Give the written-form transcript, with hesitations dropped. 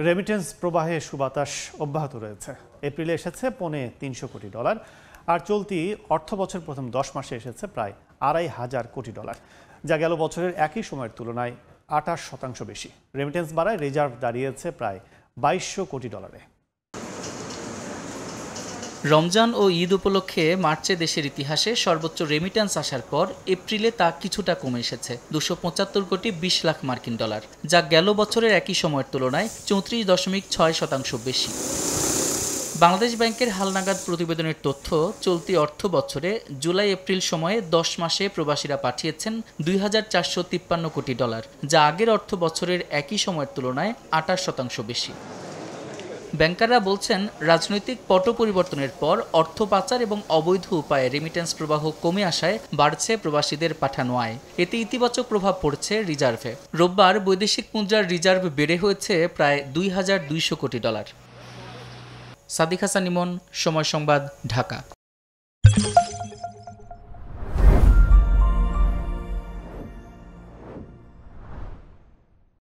Remittance প্রবাহে সুবাতাস অব্যাহত রয়েছে। এপ্রিলে এসেছে $300 কোটি, আর চলতি অর্থবছর প্রথম 10 মাসে এসেছে প্রায় $2,500 কোটি, যা গেল বছরের একই সময়ের তুলনায় 28% বেশি। রেমিটেন্স বাড়ায় রিজার্ভ দাঁড়িয়েছে প্রায় $2,200 কোটি। রমজান ও ঈদ উপলক্ষে মার্চে দেশের ইতিহাসে সর্বোচ্চ রেমিট্যান্স আসার পর এপ্রিলে তা কিছুটা কমে এসেছে $275 কোটি 20 লাখ মার্কিন ডলার, যা গেল বছরের একই সময়ের তুলনায় 34.6% বেশি। বাংলাদেশ ব্যাংকের হালনাগাদ প্রতিবেদনের তথ্য, চলতি অর্থ বছরে জুলাই এপ্রিল সময়ে 10 মাসে প্রবাসীরা পাঠিয়েছেন $2,453 কোটি, যা আগের অর্থ বছরের একই সময়ের তুলনায় 28% বেশি। ব্যাংকাররা বলছেন, রাজনৈতিক পট পরিবর্তনের পর অর্থ পাচার এবং অবৈধ উপায়ে রেমিটেন্স প্রবাহ কমে আসায় বাড়ছে প্রবাসীদের পাঠানো আয়। এতে ইতিবাচক প্রভাব পড়ছে রিজার্ভে। রোববার বৈদেশিক মুদ্রার রিজার্ভ বেড়ে হয়েছে প্রায় $2,200 কোটি। সাদিক হাসান ইমন, সময় সংবাদ, ঢাকা।